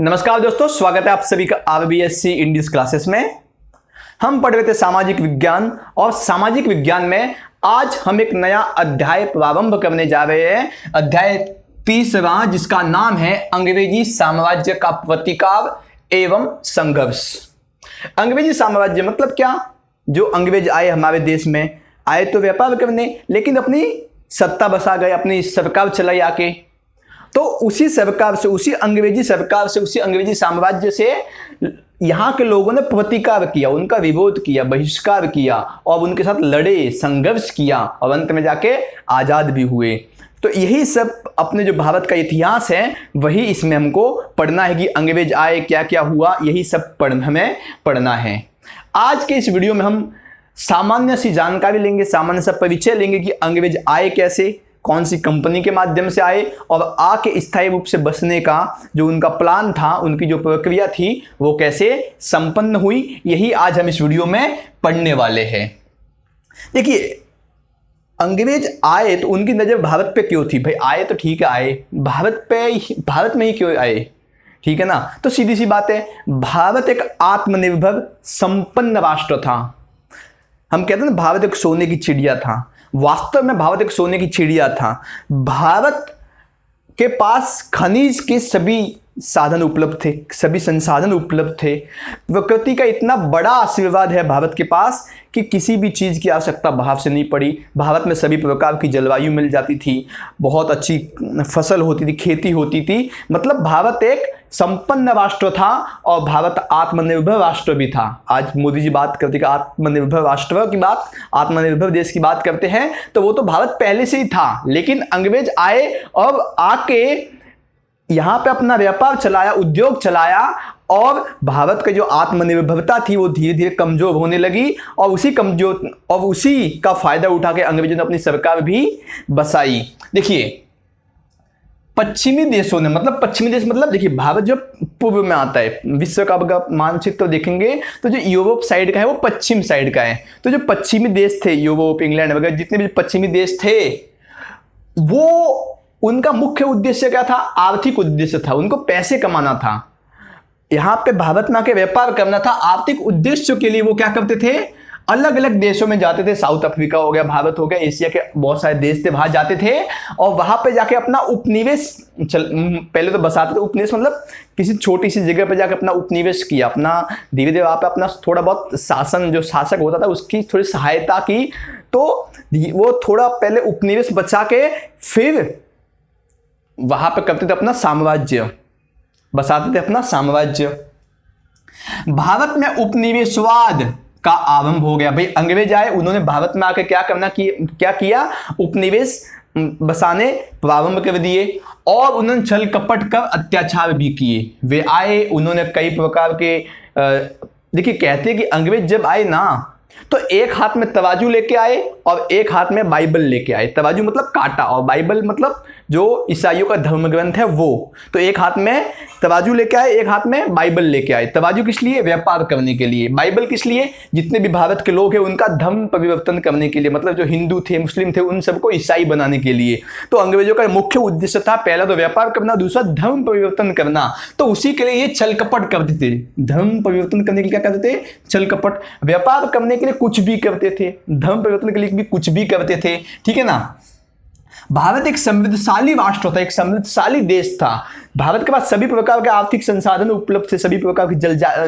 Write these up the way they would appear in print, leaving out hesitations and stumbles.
नमस्कार दोस्तों, स्वागत है आप सभी का आरबीएससी इंग्लिश क्लासेस में। हम पढ़ रहे थे सामाजिक विज्ञान और सामाजिक विज्ञान में आज हम एक नया अध्याय प्रारंभ करने जा रहे हैं। अध्याय तीसरा, जिसका नाम है अंग्रेजी साम्राज्य का प्रतिकार एवं संघर्ष। अंग्रेजी साम्राज्य मतलब क्या? जो अंग्रेज आए हमारे देश में, आए तो व्यापार करने, लेकिन अपनी सत्ता बसा गए, अपनी सरकार चलाई आके। तो उसी सरकार से, उसी अंग्रेजी सरकार से, उसी अंग्रेजी साम्राज्य से यहाँ के लोगों ने प्रतिकार किया, उनका विरोध किया, बहिष्कार किया और उनके साथ लड़े, संघर्ष किया और अंत में जाके आज़ाद भी हुए। तो यही सब अपने जो भारत का इतिहास है वही इसमें हमको पढ़ना है कि अंग्रेज आए, क्या क्या हुआ, यही सब हमें पढ़ना है। आज के इस वीडियो में हम सामान्य सी जानकारी लेंगे, सामान्य सा परिचय लेंगे कि अंग्रेज आए कैसे, कौन सी कंपनी के माध्यम से आए और आके स्थायी रूप से बसने का जो उनका प्लान था, उनकी जो प्रक्रिया थी वो कैसे संपन्न हुई, यही आज हम इस वीडियो में पढ़ने वाले हैं। देखिए, अंग्रेज आए तो उनकी नज़र भारत पे क्यों थी? भाई आए तो ठीक है, आए भारत में ही क्यों आए? ठीक है ना। तो सीधी सी बात है, भारत एक आत्मनिर्भर संपन्न राष्ट्र था। हम कहते हैं ना, भारत एक सोने की चिड़िया था। वास्तव में भारत एक सोने की चिड़िया था। भारत के पास खनिज के सभी साधन उपलब्ध थे, सभी संसाधन उपलब्ध थे। प्रकृति का इतना बड़ा आशीर्वाद है भारत के पास कि किसी भी चीज़ की आवश्यकता बाहर से नहीं पड़ी। भारत में सभी प्रकार की जलवायु मिल जाती थी, बहुत अच्छी फसल होती थी, खेती होती थी। मतलब भारत एक संपन्न राष्ट्र था और भारत आत्मनिर्भर राष्ट्र भी था। आज मोदी जी बात करते कि आत्मनिर्भर राष्ट्र की बात, आत्मनिर्भर देश की बात करते हैं, तो वो तो भारत पहले से ही था। लेकिन अंग्रेज आए और आके यहाँ पे अपना व्यापार चलाया, उद्योग चलाया और भारत की जो आत्मनिर्भरता थी वो धीरे धीरे कमजोर होने लगी और उसी का फायदा उठा के अंग्रेजों ने अपनी सरकार भी बसाई। देखिए, पश्चिमी देशों ने, मतलब पश्चिमी देश मतलब देखिए, भारत जो पूर्व में आता है, विश्व का अगर मानचित्र देखेंगे तो जो यूरोप साइड का है वो पश्चिम साइड का है। तो जो पश्चिमी देश थे, यूरोप, इंग्लैंड वगैरह जितने भी पश्चिमी देश थे, वो उनका मुख्य उद्देश्य क्या था? आर्थिक उद्देश्य था, उनको पैसे कमाना था। यहाँ पे भारत में आके व्यापार करना था। आर्थिक उद्देश्य के लिए वो क्या करते थे? अलग अलग देशों में जाते थे। साउथ अफ्रीका हो गया, भारत हो गया, एशिया के बहुत सारे देश थे, वहां जाते थे और वहां पे जाके अपना उपनिवेश पहले तो बसाते थे। उपनिवेश मतलब किसी छोटी सी जगह पे जाके अपना उपनिवेश किया, अपना धीरे धीरे वहां पे अपना थोड़ा बहुत शासन, जो शासक होता था उसकी थोड़ी सहायता की। तो वो थोड़ा पहले उपनिवेश बचा के फिर वहां पे करते थे अपना साम्राज्य, बसाते थे अपना साम्राज्य। भारत में उपनिवेशवाद का आरंभ हो गया। भाई अंग्रेज आए, उन्होंने भारत में आकर क्या किया? उपनिवेश बसाने प्रारंभ कर दिए और उन्होंने छल कपट कर अत्याचार भी किए। वे आए, उन्होंने कई प्रकार के देखिए, कहते हैं कि अंग्रेज जब आए ना तो एक हाथ में तराजू लेके आए और एक हाथ में बाइबल लेके आए। तराजू मतलब कांटा और बाइबल मतलब जो ईसाइयों का धर्म ग्रंथ है वो। तो एक हाथ में तराजू लेके आए, एक हाथ में बाइबल लेके आए। तराजू किस लिए? व्यापार करने के लिए। बाइबल किस लिए? जितने भी भारत के लोग हैं उनका धर्म परिवर्तन करने के लिए, मतलब जो हिंदू थे, मुस्लिम थे, उन सबको ईसाई बनाने के लिए। तो अंग्रेजों का मुख्य उद्देश्य था पहला तो व्यापार करना, दूसरा धर्म परिवर्तन करना। तो उसी के लिए ये छल कपट करते थे। धर्म परिवर्तन करने के लिए क्या करते थे? छल कपट। व्यापार करने के लिए कुछ भी करते थे, धर्म परिवर्तन के लिए भी कुछ भी करते थे। ठीक है ना। भारत एक समृद्धशाली राष्ट्र था, एक समृद्धशाली देश था। भारत के पास सभी प्रकार के आर्थिक संसाधन उपलब्ध थे, सभी प्रकार की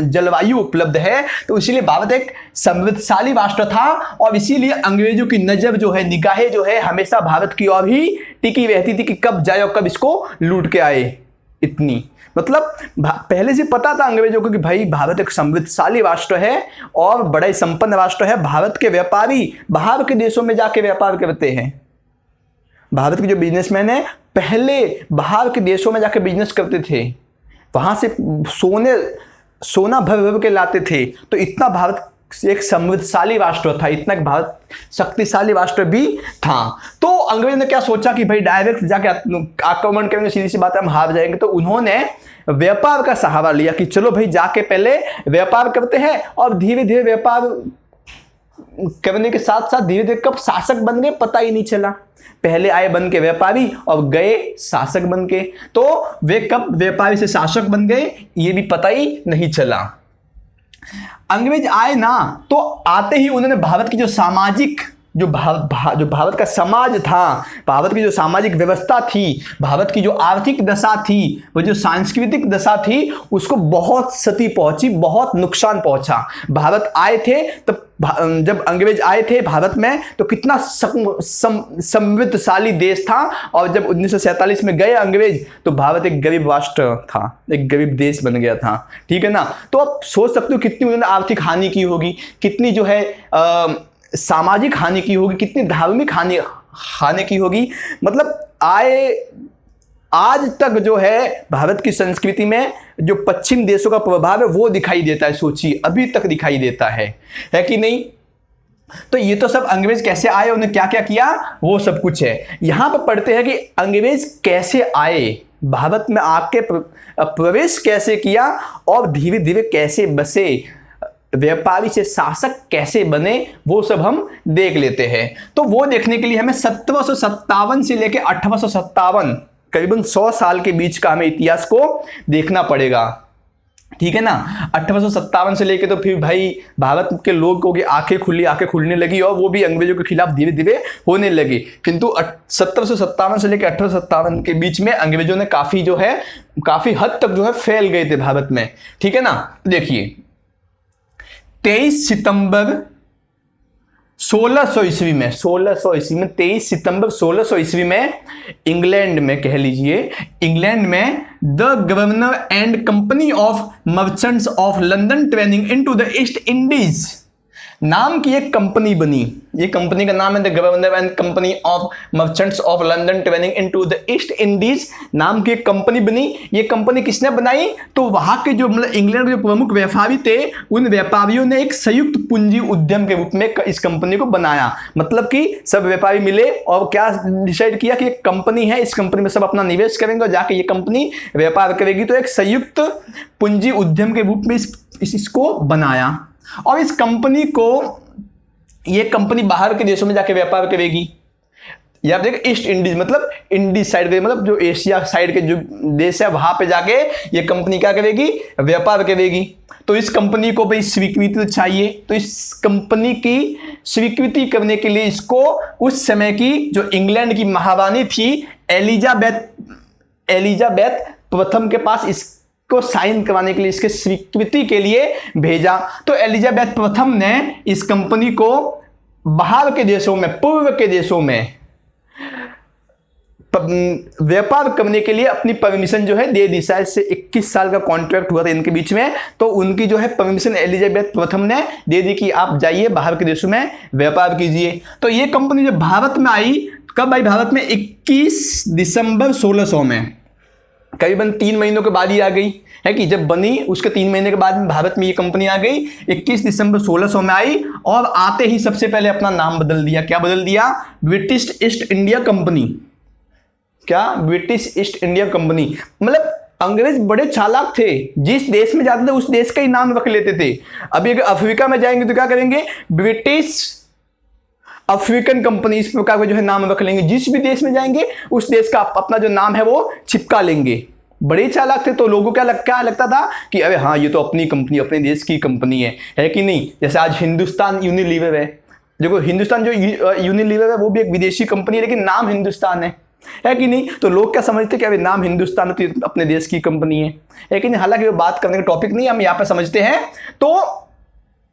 जलवायु उपलब्ध है। तो इसीलिए भारत एक समृद्धशाली राष्ट्र था और इसीलिए अंग्रेजों की नजर जो है, निगाहें जो है, हमेशा भारत की ओर ही टिकी रहती थी कि कब जाए और कब इसको लूट के आए। इतनी मतलब पहले से पता था अंग्रेजों को कि भाई भारत एक समृद्धशाली राष्ट्र है और बड़ा ही संपन्न राष्ट्र है। भारत के व्यापारी बाहर के देशों में जाके व्यापार करते हैं। भारत के जो बिजनेसमैन है पहले बाहर के देशों में जाके बिजनेस करते थे, वहां से सोना भर भर के लाते थे। तो इतना भारत एक समृद्धशाली राष्ट्र था, इतना भारत शक्तिशाली राष्ट्र भी था। तो अंग्रेज ने क्या सोचा कि भाई डायरेक्ट जाके आक्रमण करेंगे, सीधी सी बात है, हम हार जाएंगे। तो उन्होंने व्यापार का सहारा लिया कि चलो भाई जाके पहले व्यापार करते हैं और धीरे धीरे व्यापार करने के साथ साथ धीरे धीरे कब शासक बन गए पता ही नहीं चला। पहले आए बन के व्यापारी और गए शासक बन के, तो वे कब व्यापारी से शासक बन गए ये भी पता ही नहीं चला। अंग्रेज आए ना, तो आते ही उन्होंने भारत की जो सामाजिक जो भारत का समाज था, भारत की जो सामाजिक व्यवस्था थी, भारत की जो आर्थिक दशा थी, वो जो सांस्कृतिक दशा थी, उसको बहुत क्षति पहुंची, बहुत नुकसान पहुंचा। भारत आए थे तब, जब अंग्रेज आए थे भारत में तो कितना समृद्धशाली देश था, और जब 1947 में गए अंग्रेज तो भारत एक गरीब राष्ट्र था, एक गरीब देश बन गया था। ठीक है ना। तो आप सोच सकते हो कितनी उन्होंने आर्थिक हानि की होगी, कितनी जो है सामाजिक हानि की होगी, कितनी धार्मिक हानि की होगी। मतलब आज तक जो है भारत की संस्कृति में जो पश्चिम देशों का प्रभाव है वो दिखाई देता है। सोचिए, अभी तक दिखाई देता है कि नहीं। तो ये तो सब अंग्रेज कैसे आए, उन्हें क्या क्या किया, वो सब कुछ है। यहां पर पढ़ते हैं कि अंग्रेज कैसे आए, भारत में आके प्रवेश कैसे किया और धीरे धीरे कैसे बसे, व्यापारी से शासक कैसे बने, वो सब हम देख लेते हैं। तो वो देखने के लिए हमें 1757 से लेकर 1857, करीबन 100 साल के बीच का हमें इतिहास को देखना पड़ेगा। ठीक है ना। 1857 से लेके तो फिर भाई भारत के लोगों की आंखें खुलने लगी और वो भी अंग्रेजों के खिलाफ धीरे धीरे होने लगी। किंतु 1757 से लेकर 1857 के बीच में अंग्रेजों ने काफी हद तक जो है फैल गए थे भारत में। ठीक है ना। देखिए 23 सितंबर 1600 ईस्वी में 23 सितंबर 1600 ईस्वी में इंग्लैंड में, कह लीजिए इंग्लैंड में, the governor and company of merchants of London training into the east Indies नाम की एक कंपनी बनी। ये कंपनी का नाम है the governor and company of merchants of London training into the east Indies नाम की एक कंपनी बनी। ये कंपनी किसने बनाई, तो वहां के जो मतलब इंग्लैंड के प्रमुख व्यापारी थे, उन व्यापारियों ने एक संयुक्त पूंजी उद्यम के रूप में इस कंपनी को बनाया। मतलब कि सब व्यापारी मिले और क्या डिसाइड किया कि एक कंपनी है, इस कंपनी में सब अपना निवेश करेंगे और जाके ये कंपनी व्यापार करेगी। तो एक संयुक्त पूंजी उद्यम के रूप में इसको बनाया। और इस कंपनी को, ये कंपनी बाहर के देशों में जाके व्यापार करेगी। या देखिए ईस्ट इंडीज मतलब इंडीज साइड के, मतलब जो एशिया साइड के जो देश है वहां पे जाके ये कंपनी क्या करेगी, व्यापार करेगी। तो इस कंपनी को भाई स्वीकृति चाहिए। तो इस कंपनी की स्वीकृति करने के लिए इसको उस समय की जो इंग्लैंड की महारानी थी एलिजाबेथ प्रथम के पास को साइन करवाने के लिए, इसके स्वीकृति के लिए भेजा। तो एलिजाबेथ प्रथम ने इस कंपनी को बाहर के देशों में, पूर्व के देशों में व्यापार करने के लिए अपनी परमिशन जो है दे दी। शायद से 21 साल का कॉन्ट्रैक्ट हुआ था इनके बीच में। तो उनकी जो है परमिशन एलिजाबेथ प्रथम ने दे दी कि आप जाइए बाहर के देशों में व्यापार कीजिए। तो ये कंपनी जब भारत में आई, कब आई भारत में, 21 दिसंबर 1600 में, करीबन 3 महीनों के बाद ही आ गई है कि जब बनी उसके 3 महीने के बाद में भारत में ये कंपनी आ गई। 21 दिसंबर 1600 में आई और आते ही सबसे पहले अपना नाम बदल दिया। क्या बदल दिया, ब्रिटिश ईस्ट इंडिया कंपनी। क्या, ब्रिटिश ईस्ट इंडिया कंपनी। मतलब अंग्रेज बड़े चालाक थे, जिस देश में जाते थे उस देश का ही नाम रख लेते थे। अभी अगर अफ्रीका में जाएंगे तो क्या करेंगे, ब्रिटिश अफ्रीकन कंपनी, इस प्रकार का जो है नाम रख लेंगे। जिस भी देश में जाएंगे उस देश का अपना जो नाम है वो चिपका लेंगे। बड़े चालाक थे। तो लोगों को क्या लगता था कि अरे हाँ ये तो अपनी कंपनी, अपने देश की कंपनी है कि नहीं। जैसे आज हिंदुस्तान यूनिलीवर है, देखो हिंदुस्तान जो यूनिलीवर है वो भी एक विदेशी कंपनी है लेकिन नाम हिंदुस्तान है कि नहीं। तो लोग क्या समझते कि अरे नाम हिंदुस्तान है तो अपने देश की कंपनी है कि नहीं। हालांकि वो बात करने का टॉपिक नहीं, हम यहाँ पे समझते हैं। तो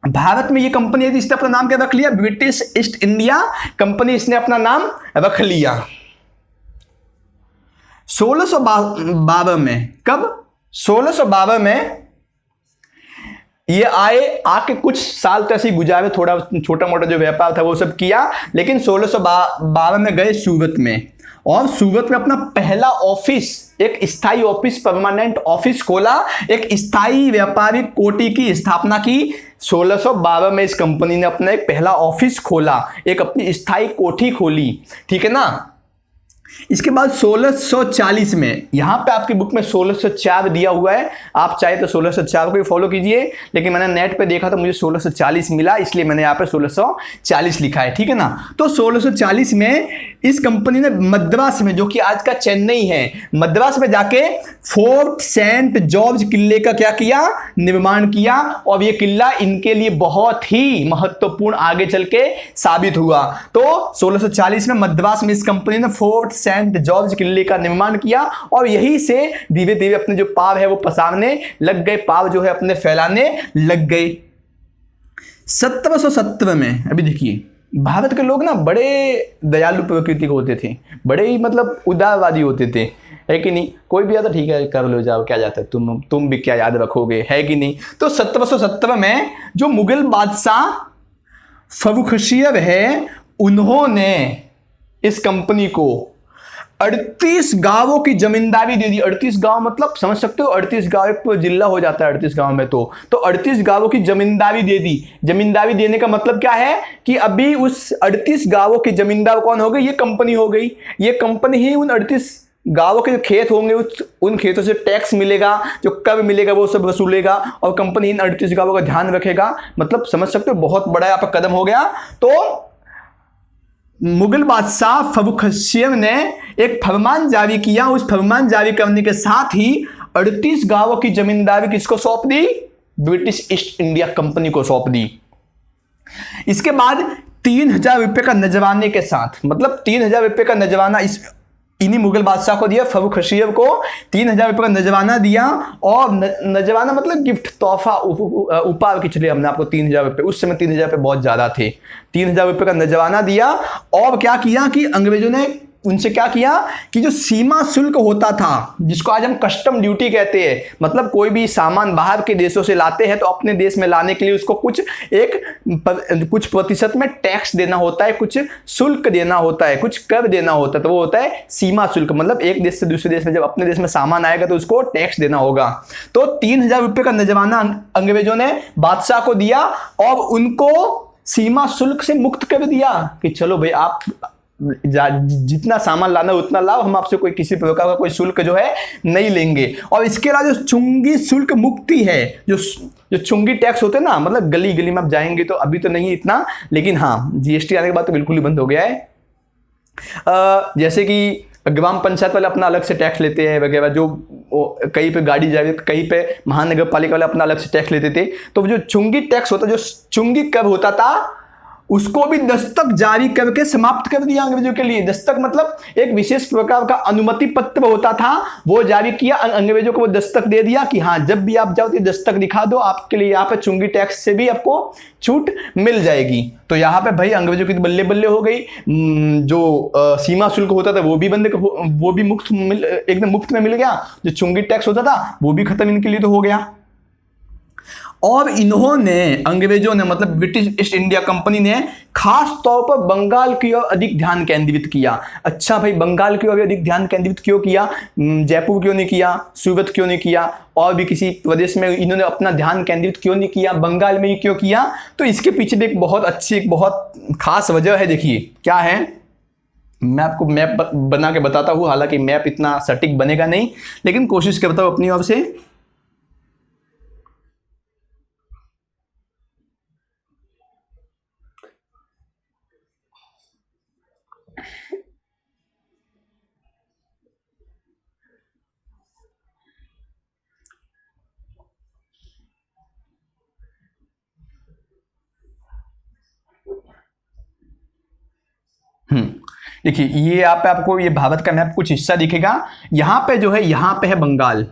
भारत में ये कंपनी है, इसने अपना नाम क्या रख लिया, ब्रिटिश ईस्ट इंडिया कंपनी, इसने अपना नाम रख लिया। 1652 में, कब, 1652 में ये आके कुछ साल तो ऐसे ही गुजारे, थोड़ा छोटा मोटा जो व्यापार था वो सब किया। लेकिन 1652 में गए सूरत में, और सूरत में अपना पहला ऑफिस, एक स्थायी ऑफिस, परमानेंट ऑफिस खोला। एक स्थायी व्यापारिक कोटि की स्थापना की। 1652 में इस कंपनी ने अपना एक पहला ऑफिस खोला, एक अपनी स्थायी कोठी खोली। ठीक है ना। इसके बाद 1640 में, यहां पे आपकी बुक में 1604 दिया हुआ है, आप चाहे तो 1604 को भी फॉलो कीजिए, लेकिन मैंने नेट पे देखा तो मुझे 1640 मिला, इसलिए मैंने यहाँ पे 1640 लिखा है, ठीक है ना। तो 1640 में इस कंपनी ने मद्रास में, जो कि आज का चेन्नई है, मद्रास में जाके फोर्ट सेंट जॉर्ज किले का क्या किया, निर्माण किया, और ये किला इनके लिए बहुत ही महत्वपूर्ण आगे चल के साबित हुआ। तो 1640 में मद्रास में इस कंपनी ने फोर्ट सेंट जॉर्ज किले का निर्माण किया, और यहीं से धीरे धीरे अपने जो पाव है वो पसारने लग गए, पाव जो है अपने फैलाने लग गए। 1770 में, अभी देखिए, भारत के लोग ना बड़े दयालु प्रकृति के होते थे, बड़े ही मतलब उदारवादी होते थे, है कि नहीं। कोई भी आता ठीक है कर लो जाओ, क्या जाता है, तुम भी क्या याद रखोगे, है कि नहीं। तो 1770 में जो मुगल बादशाह फर्रुखशियर है, उन्होंने इस कंपनी को 38 गांवों की जमींदारी दे दी। 38 गांव मतलब समझ सकते हो, 38 गांव एक तो जिला हो जाता है 38 गांव में, तो 38 गांवों की जमींदारी दे दी। जमींदारी देने का मतलब क्या है कि अभी उस 38 गांवों की जमींदार कौन हो गई, ये कंपनी हो गई। ये कंपनी ही उन 38 गांवों के जो खेत होंगे उन खेतों से टैक्स मिलेगा, जो कर मिलेगा वो सब वसूलेगा, और कंपनी इन 38 गांवों का ध्यान रखेगा। मतलब समझ सकते हो, बहुत बड़ा यहाँ पर कदम हो गया। तो मुगल बादशाह फर्रुखशियर ने एक फरमान जारी किया। उस फरमान जारी करने के साथ ही 38 गांवों की जमींदारी किसको सौंप दी, ब्रिटिश ईस्ट इंडिया कंपनी को सौंप दी। इसके बाद 3000 रुपए का नजराने के साथ, मतलब 3000 रुपए का नजराना इन्हीं मुगल बादशाह को दिया, फर्रुखशियर को 3000 रुपए का नजराना दिया। और नजराना मतलब गिफ्ट, तोहफा, उपहार की, चलिए हमने आपको 3000 रुपए, उस समय 3000 रुपए बहुत ज्यादा थे, 3000 रुपए का नजराना दिया। और क्या किया कि अंग्रेजों ने उनसे क्या किया कि जो सीमा शुल्क होता था, जिसको आज हम कस्टम ड्यूटी कहते हैं, मतलब कोई भी सामान बाहर के देशों से लाते हैं तो अपने देश में लाने के लिए उसको कुछ प्रतिशत में टैक्स देना होता है, कुछ शुल्क देना होता है, कुछ कर देना होता है, तो वो होता है सीमा शुल्क। मतलब एक देश से दूसरे देश में जब अपने देश में सामान आएगा तो उसको टैक्स देना होगा। तो 3000 रुपए का नजराना अंग्रेजों ने बादशाह को दिया और उनको सीमा शुल्क से मुक्त कर दिया कि चलो भाई आप जितना सामान लाना उतना लाओ, हम आपसे कोई किसी प्रकार का कोई शुल्क जो है नहीं लेंगे। और इसके अलावा जो चुंगी शुल्क मुक्ति है, जो चुंगी टैक्स होते हैं ना, मतलब गली गली में आप जाएंगे तो अभी तो नहीं इतना, लेकिन हाँ जीएसटी आने के बाद तो बिल्कुल ही बंद हो गया है। जैसे कि ग्राम पंचायत वाले अपना अलग से टैक्स लेते हैं वगैरह, जो कहीं पे गाड़ी जा रही है, कहीं पे महानगर पालिका वाले अपना अलग से टैक्स लेते थे। तो जो चुंगी टैक्स होता, जो चुंगी कर होता था, उसको भी दस्तक जारी करके समाप्त कर दिया अंग्रेजों के लिए। दस्तक मतलब एक विशेष प्रकार का अनुमति पत्र होता था, वो जारी किया, अंग्रेजों को वो दस्तक दे दिया कि हाँ जब भी आप जाओ तो दस्तक दिखा दो, आपके लिए यहाँ पे चुंगी टैक्स से भी आपको छूट मिल जाएगी। तो यहाँ पे भाई अंग्रेजों की बल्ले बल्ले हो गई। जो सीमा शुल्क होता था वो भी वो भी एकदम मुफ्त में मिल गया। जो चुंगी टैक्स होता था वो भी खत्म इनके लिए तो हो गया। और इन्होंने, अंग्रेजों ने, मतलब ब्रिटिश ईस्ट इंडिया कंपनी ने खास तौर पर बंगाल की ओर अधिक ध्यान केंद्रित किया। अच्छा भाई, बंगाल की ओर अधिक ध्यान केंद्रित क्यों किया? जयपुर क्यों नहीं किया, सूरत क्यों नहीं किया, और भी किसी प्रदेश में इन्होंने अपना ध्यान केंद्रित क्यों नहीं किया, बंगाल में ही क्यों किया? तो इसके पीछे भी एक बहुत अच्छी, एक बहुत खास वजह है। देखिए क्या है, मैं आपको मैप बना के बताता हूँ। हालांकि मैप इतना सटीक बनेगा नहीं, लेकिन कोशिश करता हूँ अपनी ओर से। देखिए ये यहाँ पे आपको ये भारत का मैप कुछ हिस्सा दिखेगा। यहाँ पे जो है, यहाँ पे है बंगाल,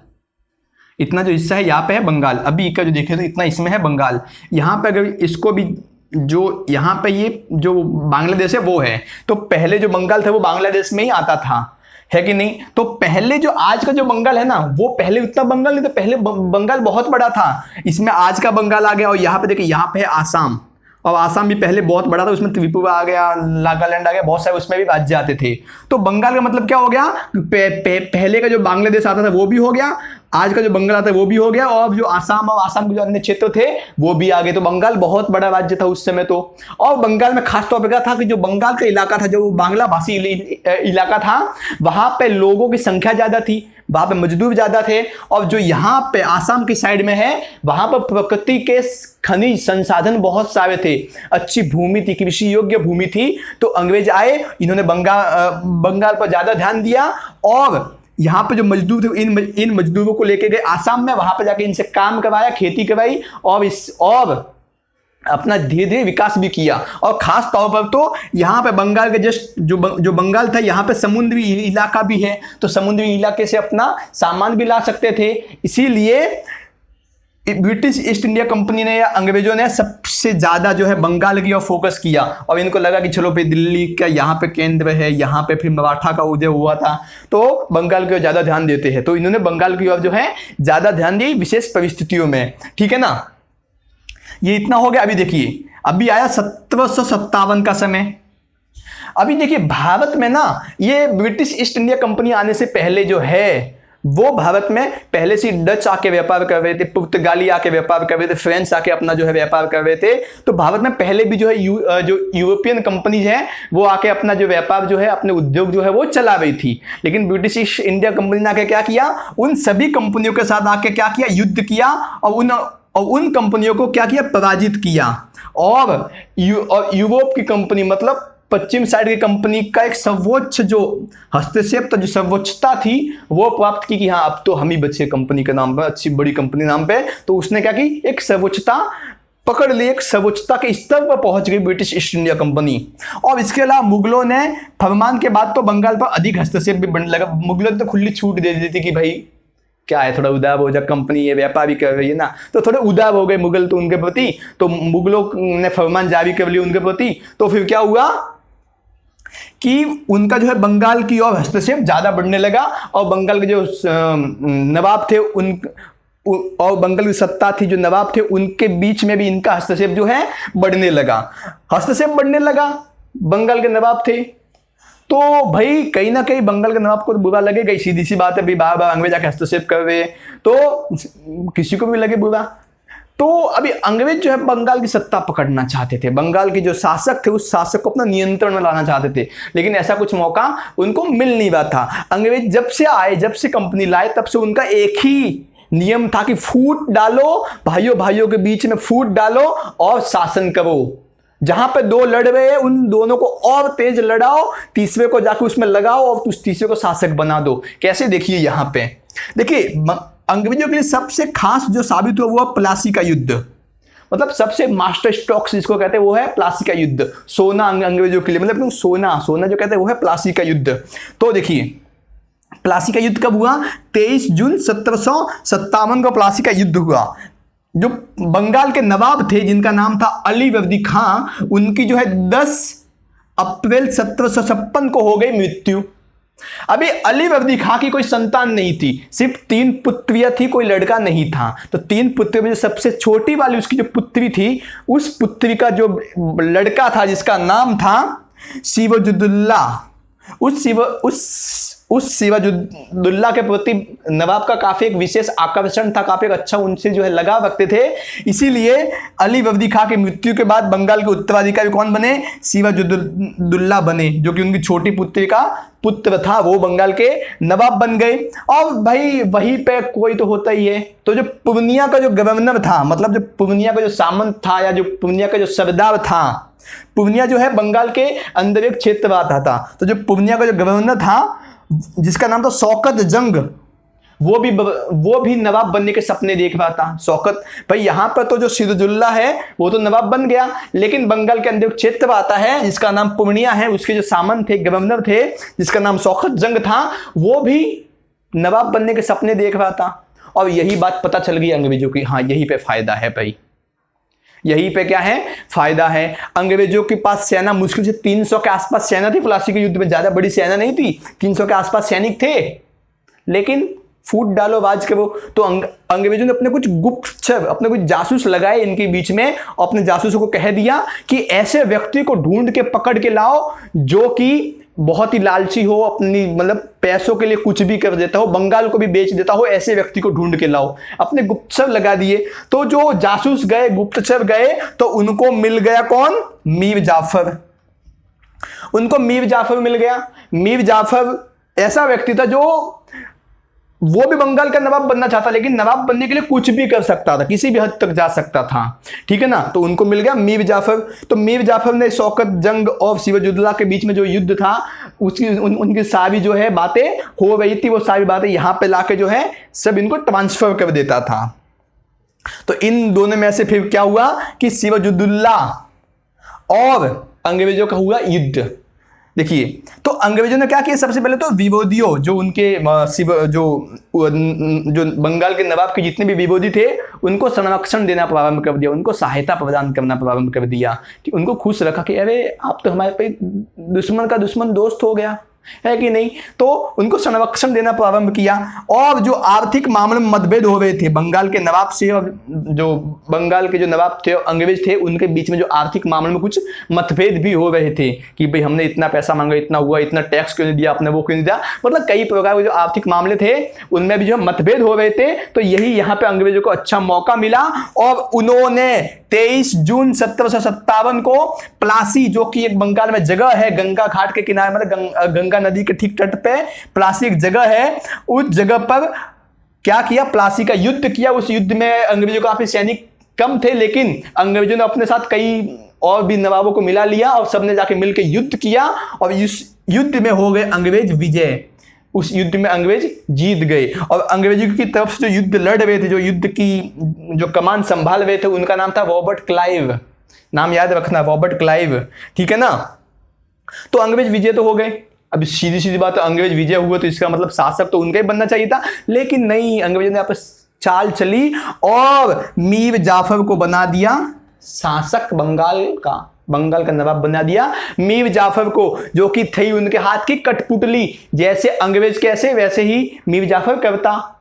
इतना जो हिस्सा है यहाँ पे है बंगाल। अभी का जो देखे तो इतना इसमें है बंगाल। यहाँ पे अगर इसको भी, जो यहाँ पे ये जो बांग्लादेश है वो है, तो पहले जो बंगाल था वो बांग्लादेश में ही आता था, है कि नहीं? तो पहले जो आज का जो बंगाल है ना, वो पहले उतना बंगाल नहीं था, पहले बंगाल बहुत बड़ा था। इसमें आज का बंगाल आ गया। और यहाँ पे देखिए, यहाँ पे है आसाम, और आसाम भी पहले बहुत बड़ा था, उसमें त्रिपुरा आ गया, नागालैंड आ गया, बहुत सारे उसमें भी राज्य आते थे। तो बंगाल का मतलब क्या हो गया? पहले का जो बांग्लादेश आता था वो भी हो गया, आज का जो बंगाल था वो भी हो गया, और जो आसाम और आसाम के जो अन्य क्षेत्र थे वो भी आ गए। तो बंगाल बहुत बड़ा राज्य था उस समय तो। और बंगाल में खास तौर पर क्या था कि जो बंगाल का इलाका था, जो बांग्ला भाषी इलाका था, वहां पे लोगों की संख्या ज्यादा थी, वहां पे मजदूर ज्यादा थे। और जो यहाँ पे आसाम की साइड में है, वहां पर प्रकृति के खनिज संसाधन बहुत सारे थे, अच्छी भूमि थी, कृषि योग्य भूमि थी। तो अंग्रेज आए, इन्होंने बंगाल पर ज्यादा ध्यान दिया, और यहाँ पे जो मजदूर थे इन मजदूरों को लेके गए आसाम में, वहां पे जाके इनसे काम करवाया, खेती करवाई, और अपना धीरे धीरे विकास भी किया। और खास तौर पर तो यहाँ पे बंगाल के जस्ट जो बंगाल था, यहाँ पे समुद्री इलाका भी है, तो समुद्री इलाके से अपना सामान भी ला सकते थे। इसीलिए ब्रिटिश ईस्ट इंडिया कंपनी ने या अंग्रेजों ने सबसे ज्यादा जो है बंगाल की ओर फोकस किया, और इनको लगा कि चलो भाई दिल्ली का यहाँ पे केंद्र है, यहाँ पे फिर मराठा का उदय हुआ था, तो बंगाल की ओर ज्यादा ध्यान देते हैं। तो इन्होंने बंगाल की ओर जो है ज्यादा ध्यान दिया विशेष परिस्थितियों में, ठीक है ना। ये इतना हो गया। अभी देखिए, अभी आया 1757 का समय। अभी देखिए भारत में ना, ये ब्रिटिश ईस्ट इंडिया कंपनी आने से पहले जो है वो भारत में पहले से डच आके व्यापार कर रहे थे, पुर्तगाली आके व्यापार कर रहे थे, फ्रेंच आके अपना जो है व्यापार कर रहे थे। तो भारत में पहले भी जो है जो यूरोपियन कंपनीज है वो आके अपना जो व्यापार जो है, अपने उद्योग जो है वो चला रही थी। लेकिन ब्रिटिश ईस्ट इंडिया कंपनी ने आके क्या किया, उन सभी कंपनियों के साथ आके क्या किया, युद्ध किया, और उन कंपनियों को क्या किया, पराजित किया। और यूरोप की कंपनी, मतलब पश्चिम साइड की कंपनी का एक सर्वोच्च जो हस्तक्षेप था, जो सर्वोच्चता थी, वो प्राप्त की कि हाँ अब तो हम ही बचे कंपनी के नाम पर, अच्छी बड़ी कंपनी नाम पे। तो उसने क्या की, एक सर्वोच्चता पकड़ ली, एक सर्वोच्चता के स्तर पर पहुंच गई ब्रिटिश ईस्ट इंडिया कंपनी। और इसके अलावा मुगलों ने फरमान के बाद तो बंगाल पर अधिक हस्तक्षेप भी बढ़ने लगा। मुगलों ने तो खुली छूट दे दी थी कि भाई क्या है, थोड़ा उदार हो जा, कंपनी ये व्यापार भी कर रही है ना, तो थोड़े उदार हो गए मुगल तो उनके प्रति। तो मुगलों ने फरमान जारी कर लिया उनके प्रति। तो फिर क्या हुआ कि उनका जो है बंगाल की ओर हस्तक्षेप ज्यादा बढ़ने लगा, और बंगाल के जो नवाब थे और बंगाल की सत्ता थी, जो नवाब थे, उनके बीच में भी इनका हस्तक्षेप जो है बढ़ने लगा। हस्तक्षेप बढ़ने लगा, बंगाल के नवाब थे, तो भाई कहीं ना कहीं बंगाल के नवाब को तो बुरा लगेगा, सीधी सी बात है, भाई बार बार अंग्रेज आके हस्तक्षेप कर रहे हैं, तो किसी को भी लगे बुरा। तो अभी अंग्रेज जो है बंगाल की सत्ता पकड़ना चाहते थे, बंगाल के जो शासक थे उस शासक को अपना नियंत्रण में लाना चाहते थे, लेकिन ऐसा कुछ मौका उनको मिल नहीं रहा था। अंग्रेज जब से आए, जब से कंपनी लाए, तब से उनका एक ही नियम था कि फूट डालो, भाइयों के बीच में फूट डालो और शासन करो। जहां पे दो लड़ रहे हैं उन दोनों को और तेज लड़ाओ, तीसरे को जाके उसमें लगाओ और उस तीसरे को शासक बना दो। कैसे, देखिए यहां पे देखिए, अंग्रेजों के लिए सबसे खास जो साबित हुआ वो प्लासी का युद्ध, मतलब सबसे मास्टर स्ट्रोक जिसको कहते हैं वो है प्लासी का युद्ध। सोना अंग्रेजों के लिए, मतलब सोना जो कहते हैं वो है प्लासी का युद्ध। तो देखिए प्लासी का युद्ध कब हुआ, 23 जून 1757 को प्लासी का युद्ध हुआ। जो बंगाल के नवाब थे जिनका नाम था अली वर्दी खां, उनकी जो है 10 अप्रैल 1756 को हो गई मृत्यु। अभी अली वर्दी खां की कोई संतान नहीं थी, सिर्फ 3 पुत्रियां थी, कोई लड़का नहीं था। तो 3 पुत्रियों में जो सबसे छोटी वाली उसकी जो पुत्री थी, उस पुत्री का जो लड़का था जिसका नाम था सिवाजुद्दौला, उस सिवाजुद्दौला के प्रति नवाब का काफी एक विशेष आकर्षण था, काफी एक अच्छा उनसे जो है लगाव रखते थे। इसीलिए अली वर्दी खां की मृत्यु के बाद बंगाल के उत्तराधिकारी कौन बने, सिवाजुद्दौला बने, जो कि उनकी छोटी पुत्री का पुत्र था, वो बंगाल के नवाब बन गए। और भाई वहीं पे कोई तो होता ही है। तो जो पूर्णिया का जो गवर्नर था, मतलब जो पूर्णिया का जो सामंत था या जो पूर्णिया का जो सरदार था, पूर्णिया जो है बंगाल के अंदर एक क्षेत्र आता था। तो जो पूर्णिया का जो गवर्नर था जिसका नाम था शौकत जंग, वो भी नवाब बनने के सपने देख रहा था। शौकत भाई यहां पर तो जो सिराजुद्दौला है वो तो नवाब बन गया, लेकिन बंगाल के अंदर क्षेत्र आता है जिसका नाम पूर्णिया है, उसके जो सामंत थे, गवर्नर थे जिसका नाम शौकत जंग था, वो भी नवाब बनने के सपने देख रहा था। और यही बात पता चल गई अंग्रेजों की, हाँ यही पे फायदा है भाई, यही पे क्या है, फायदा है। अंग्रेजों के पास सेना मुश्किल से 300 के आसपास सेना थी प्लासी के युद्ध में, ज्यादा बड़ी सेना नहीं थी, 300 के आसपास सैनिक थे, लेकिन फूट डालो बाज के वो। तो अंग्रेजों ने अपने कुछ गुप्तचर, अपने कुछ जासूस लगाए इनके बीच में, और अपने जासूसों को कह दिया कि ऐसे व्यक्ति को ढूंढ के पकड़ के लाओ जो कि बहुत ही लालची हो, अपनी मतलब पैसों के लिए कुछ भी कर देता हो, बंगाल को भी बेच देता हो, ऐसे व्यक्ति को ढूंढ के लाओ। अपने गुप्तचर लगा दिए, तो जो जासूस गए, गुप्तचर गए, तो उनको मिल गया कौन? मीर जाफर। उनको मीर जाफर मिल गया। मीर जाफर ऐसा व्यक्ति था जो वो भी बंगाल का नवाब बनना चाहता, लेकिन नवाब बनने के लिए कुछ भी कर सकता था, किसी भी हद तक जा सकता था, ठीक है ना। तो उनको मिल गया मीर जाफर। तो मीर जाफर ने शौकत जंग और सिराजुद्दौला के बीच में जो युद्ध था उसकी उनकी सारी जो है बातें हो रही थी, वो सारी बातें यहाँ पे लाके जो है सब इनको ट्रांसफर कर देता था। तो इन दोनों में से फिर क्या हुआ कि सिराजुद्दौला और अंग्रेजों का हुआ युद्ध। देखिए, तो अंग्रेजों ने क्या किया, सबसे पहले तो विरोधियों जो उनके जो बंगाल के नवाब के जितने भी विरोधी थे उनको संरक्षण देना प्रारंभ कर दिया, उनको सहायता प्रदान करना प्रारंभ कर दिया, कि उनको खुश रखा कि अरे आप तो हमारे पे दुश्मन का दुश्मन दोस्त हो गया है कि नहीं। तो उनको संरक्षण देना प्रारंभ किया। और जो आर्थिक मामले में मतभेद हो रहे थे बंगाल के नवाब से, और जो बंगाल के जो नवाब थे अंग्रेज थे, उनके बीच में जो आर्थिक मामले में कुछ मतभेद भी हो रहे थे कि भाई हमने इतना पैसा मांगा, इतना हुआ, इतना टैक्स क्यों नहीं दिया आपने, वो क्यों नहीं दिया, मतलब कई प्रकार के जो आर्थिक मामले थे उनमें भी जो मतभेद हो रहे थे। तो यही यहाँ पे अंग्रेजों को अच्छा मौका मिला और उन्होंने 23 जून 1757 को प्लासी, जो कि एक बंगाल में जगह है गंगा घाट के किनारे, मतलब गंगा नदी के ठीक तट पे प्लासी एक जगह है, उस जगह पर क्या किया, प्लासी का युद्ध किया। उस युद्ध में अंग्रेजों काफी सैनिक कम थे, लेकिन अंग्रेजों ने अपने साथ कई और भी नवाबों को मिला लिया और सबने जाके मिलकर युद्ध किया और इस युद्ध में हो गए अंग्रेज विजय। उस युद्ध में अंग्रेज जीत गए और अंग्रेजों की तरफ से जो युद्ध लड़ रहे थे, जो युद्ध की जो कमान संभाल रहे थे, उनका नाम था रॉबर्ट क्लाइव। नाम याद रखना, रॉबर्ट क्लाइव, ठीक है ना। तो अंग्रेज विजय तो हो गए। अब सीधी सीधी बात है, अंग्रेज विजय हुए तो इसका मतलब शासक तो उनका ही बनना चाहिए था, लेकिन नहीं, अंग्रेजों ने यहाँ पर चाल चली और मीर जाफर को बना दिया शासक, बंगाल का नवाब बना दिया मीर जाफर को, जो कि थी उनके हाथ की कठपुतली। जैसे अंग्रेज कैसे, वैसे ही मीर जाफर करता।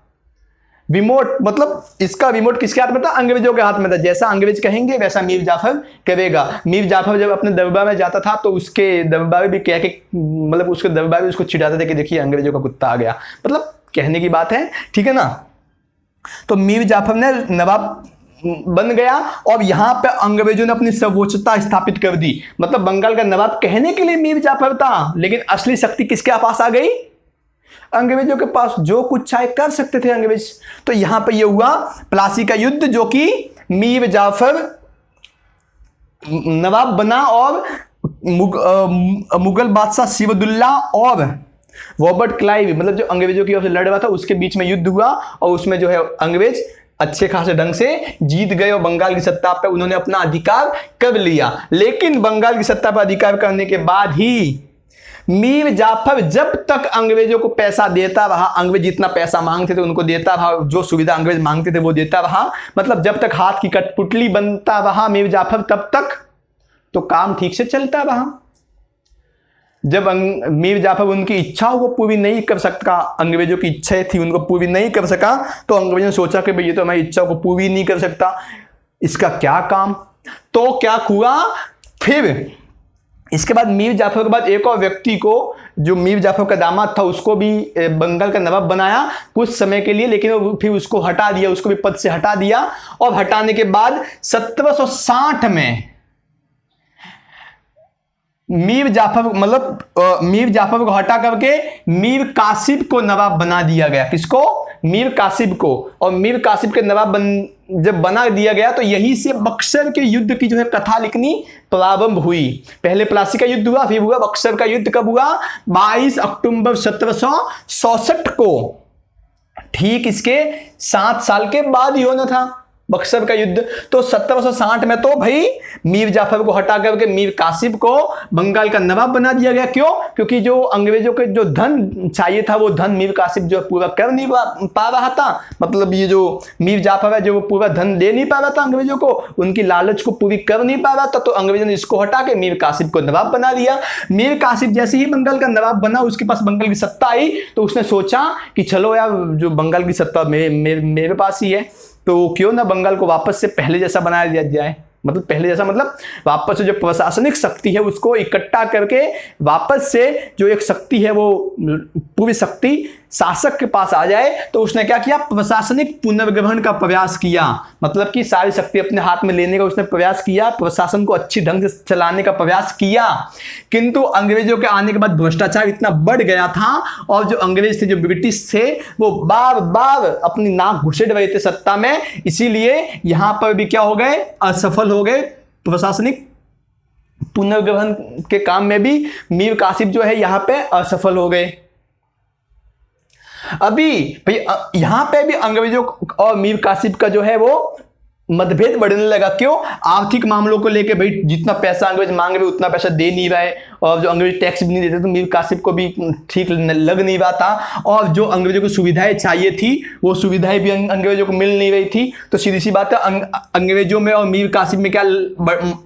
रिमोट, मतलब इसका रिमोट किसके हाथ में था, अंग्रेजों के हाथ में था। जैसा अंग्रेज कहेंगे वैसा मीर जाफर करेगा। मीर जाफर जब अपने दरबार में जाता था तो उसके दरबार भी कह के, मतलब उसके दरबार भी उसको चिढ़ाते थे कि देखिए अंग्रेजों का कुत्ता आ गया, मतलब कहने की बात है, ठीक है ना। तो मीर जाफर ने नवाब बन गया और यहां पे अंग्रेजों ने अपनी सर्वोच्चता स्थापित कर दी। मतलब बंगाल का नवाब कहने के लिए मीर जाफर था, लेकिन असली शक्ति किसके पास आ गई, अंग्रेजों के पास। जो कुछ चाहे कर सकते थे अंग्रेज। तो यहां पे ये हुआ प्लासी का युद्ध, जो कि मीर जाफर नवाब बना और मुगल बादशाह सिराजुद्दौला और रॉबर्ट क्लाइव, मतलब जो अंग्रेजों की ओर से लड़ रहा था, उसके बीच में युद्ध हुआ और उसमें जो है अंग्रेज अच्छे खासे ढंग से जीत गए और बंगाल की सत्ता पर उन्होंने अपना अधिकार कर लिया। लेकिन बंगाल की सत्ता पर अधिकार करने के बाद ही मीर जाफर जब तक अंग्रेजों को पैसा देता रहा, अंग्रेज जितना पैसा मांगते थे उनको देता रहा, जो सुविधा अंग्रेज मांगते थे वो देता रहा, मतलब जब तक हाथ की कठपुतली बनता रहा मीर जाफर, तब तक तो काम ठीक से चलता रहा। जब मीर जाफर उनकी इच्छाओं को पूरी नहीं कर सकता, अंग्रेजों की इच्छाएं थी उनको पूरी नहीं कर सका, तो अंग्रेजों ने सोचा कि भाई ये तो हमारी इच्छा को पूरी नहीं कर सकता, इसका क्या काम। तो क्या हुआ, फिर इसके बाद मीर जाफर के बाद एक और व्यक्ति को, जो मीर जाफर का दामाद था, उसको भी बंगाल का नवाब बनाया कुछ समय के लिए, लेकिन फिर उसको हटा दिया, उसको भी पद से हटा दिया। और हटाने के बाद 1760 में मीर जाफर को हटा करके मीर कासिम को नवाब बना दिया गया। किसको, मीर कासिम को। और मीर कासिम के नवाब जब बना दिया गया तो यहीं से बक्सर के युद्ध की जो है कथा लिखनी प्रारंभ हुई। पहले प्लासी का युद्ध हुआ, फिर हुआ बक्सर का युद्ध। कब हुआ, 22 अक्टूबर 1764 को। ठीक इसके 7 साल के बाद ही होना था बक्सर का युद्ध। तो 1760 में तो भाई मीर जाफर को हटा करके मीर कासिम को बंगाल का नवाब बना दिया गया। क्यों, क्योंकि जो अंग्रेजों के जो धन चाहिए था वो धन मीर कासिम जो पूरा कर नहीं पा रहा था। मतलब ये जो मीर जाफर है जो वो पूरा धन दे नहीं पा रहा था अंग्रेजों को, उनकी लालच को पूरी कर नहीं पा रहा था। तो अंग्रेजों ने इसको हटा के मीर कासिम को नवाब बना दिया। मीर कासिम जैसे ही बंगाल का नवाब बना, उसके पास बंगाल की सत्ता आई, तो उसने सोचा कि चलो यार जो बंगाल की सत्ता मेरे पास ही है, तो क्यों ना बंगाल को वापस से पहले जैसा बना दिया जाए। मतलब पहले जैसा, मतलब वापस से जो प्रशासनिक शक्ति है उसको इकट्ठा करके वापस से जो एक शक्ति है वो पूरी शक्ति शासक के पास आ जाए, तो उसने क्या किया, प्रशासनिक पुनर्ग्रहण का प्रयास किया। मतलब कि सारी शक्ति अपने हाथ में लेने का उसने प्रयास किया, प्रशासन को अच्छी ढंग से चलाने का प्रयास किया। किंतु अंग्रेजों के आने के बाद भ्रष्टाचार इतना बढ़ गया था और जो अंग्रेज थे, जो ब्रिटिश थे, वो बार बार अपनी नाक घुसेड़ रहे थे सत्ता में, इसीलिए यहां पर भी क्या हो गए, असफल हो गए। प्रशासनिक पुनर्ग्रहण के काम में भी मीर कासिम जो है यहां पे असफल हो गए। अभी भाई यहां पे भी अंग्रेजों और मीर कासिम का जो है वो मतभेद बढ़ने लगा। क्यों? आर्थिक मामलों को लेकर, भाई जितना पैसा अंग्रेज मांग रहे उतना पैसा दे नहीं रहा है, और जो अंग्रेज टैक्स भी नहीं देते तो मीर कासिम को भी ठीक लग नहीं रहा था, और जो अंग्रेजों को सुविधाएं चाहिए थी वो सुविधाएं भी अंग्रेजों को मिल नहीं रही थी। तो सीधी सी बात है, अंग्रेजों में और मीर कासिम में क्या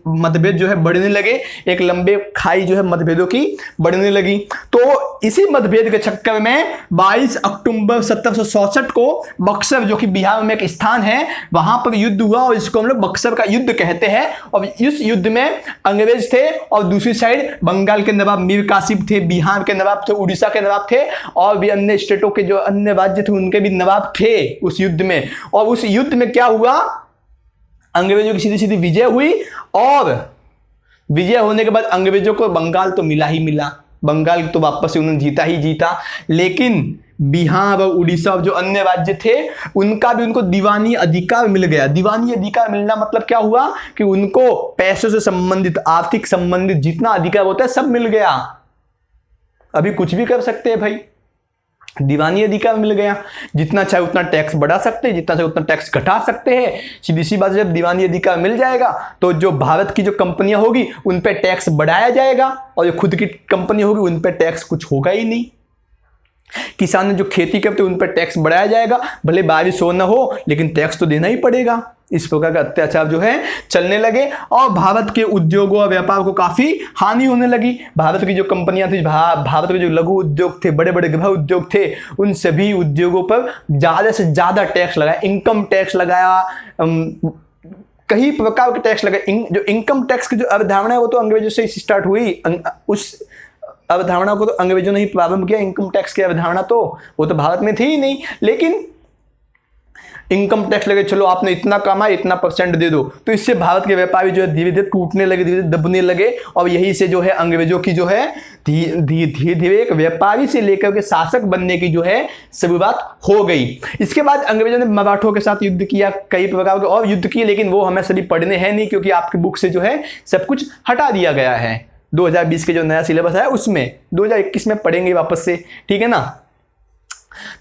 मतभेद जो है बढ़ने लगे, एक लंबे खाई जो है मतभेदों की बढ़ने लगी। तो इसी मतभेद के चक्कर में 22 अक्टूबर 1767 को बक्सर, जो कि बिहार में एक स्थान है, वहां पर युद्ध हुआ और इसको हम लोग बक्सर का युद्ध कहते हैं। और इस युद्ध में अंग्रेज थे और दूसरी साइड बंगाल के नवाब मीर कासिम थे, बिहार के नवाब थे, उड़ीसा के नवाब थे, और भी अन्य स्टेटों के जो अन्य राज्य थे उनके भी नवाब थे उस युद्ध में। और उस युद्ध में क्या हुआ, अंग्रेजों की सीधी सीधी विजय हुई, और विजय होने के बाद अंग्रेजों को बंगाल तो मिला ही मिला, बंगाल तो वापस से उन्होंने जीता ही जीता, लेकिन बिहार और उड़ीसा और जो अन्य राज्य थे उनका भी उनको दीवानी अधिकार मिल गया। दीवानी अधिकार मिलना मतलब क्या हुआ कि उनको पैसों से संबंधित, आर्थिक संबंधित जितना अधिकार होता है सब मिल गया। अभी कुछ भी कर सकते हैं भाई, दीवानी अधिकार मिल गया, जितना चाहे उतना टैक्स बढ़ा सकते हैं, जितना चाहे उतना टैक्स घटा सकते हैं। सीधी सी बात, जब दीवानी अधिकार मिल जाएगा तो जो भारत की जो कंपनियां होगी उन पे टैक्स बढ़ाया जाएगा, और जो खुद की कंपनी होगी उन पे टैक्स कुछ होगा ही नहीं। किसान जो खेती करते उन पर टैक्स बढ़ाया जाएगा, भले बारिश हो ना हो लेकिन टैक्स तो देना ही पड़ेगा। इस प्रकार का अत्याचार जो है चलने लगे और भारत के उद्योगों और व्यापार को काफी हानि होने लगी। भारत की जो कंपनियां थी, भारत के जो लघु उद्योग थे, बड़े बड़े गृह उद्योग थे, उन सभी उद्योगों पर ज्यादा से ज्यादा टैक्स लगाया, इनकम टैक्स लगाया, कई प्रकार के टैक्स लगाए। जो इनकम टैक्स की जो अवधारणा है वो तो अंग्रेजों से स्टार्ट हुई, उस अवधारणा को तो अंग्रेजों ने ही प्रारंभ किया। इनकम टैक्स की अवधारणा तो वो तो भारत में थी ही नहीं, लेकिन इनकम टैक्स लगे, चलो आपने इतना कमाया इतना % दे दो, तो इससे भारत के व्यापारी जो है धीरे धीरे टूटने लगे, धीरे धीरे दबने लगे, और यही से जो है अंग्रेजों की जो है धीरे धीरे एक व्यापारी से लेकर के शासक बनने की जो है शुरुआत हो गई। इसके बाद अंग्रेजों ने मराठों के साथ युद्ध किया, कई प्रकार के और युद्ध किए, लेकिन वो हमें सभी पढ़ने हैं नहीं, क्योंकि आपकी बुक से जो है सब कुछ हटा दिया गया है। 2020 के जो नया सिलेबस है उसमें 2021 में पढ़ेंगे वापस से, ठीक है ना।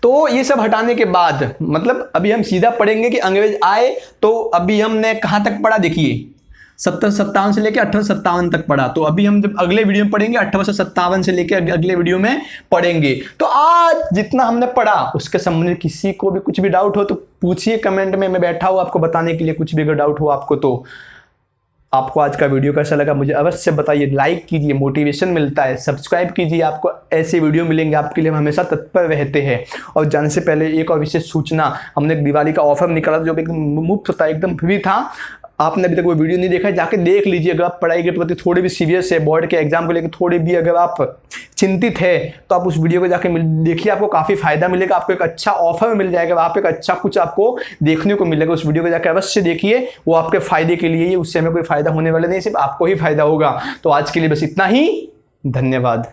तो ये सब हटाने के बाद मतलब अभी हम सीधा पढ़ेंगे कि अंग्रेज आए, तो अभी हमने कहां तक पढ़ा, देखिए 1757 से लेकर 1857 तक पढ़ा। तो अभी हम जब अगले वीडियो में पढ़ेंगे 1857 से लेकर अगले वीडियो में पढ़ेंगे। तो आज जितना हमने पढ़ा उसके संबंधित किसी को भी कुछ भी डाउट हो तो पूछिए कमेंट में, मैं बैठा हूं आपको बताने के लिए। कुछ भी अगर डाउट हो आपको तो आपको आज का वीडियो कैसा लगा मुझे अवश्य बताइए, लाइक कीजिए, मोटिवेशन मिलता है, सब्सक्राइब कीजिए, आपको ऐसे वीडियो मिलेंगे, आपके लिए हम हमेशा तत्पर रहते हैं। और जाने से पहले एक और विशेष सूचना, हमने एक दिवाली का ऑफर निकाला जो एकदम मुफ्त था, एकदम फ्री था। आपने अभी तक वो वीडियो नहीं देखा है, जाके देख लीजिए। अगर आप पढ़ाई के प्रति थोड़े भी सीरियस है, बोर्ड के एग्जाम को लेकर थोड़े भी अगर आप चिंतित है, तो आप उस वीडियो को जाके देखिए, आपको काफ़ी फायदा मिलेगा, आपको एक अच्छा ऑफर मिल जाएगा, वहाँ पे एक अच्छा कुछ आपको देखने को मिलेगा। उस वीडियो को जाकर अवश्य देखिए, वो आपके फायदे के लिए ही, उससे हमें कोई फायदा होने वाला नहीं, सिर्फ आपको ही फायदा होगा। तो आज के लिए बस इतना ही, धन्यवाद।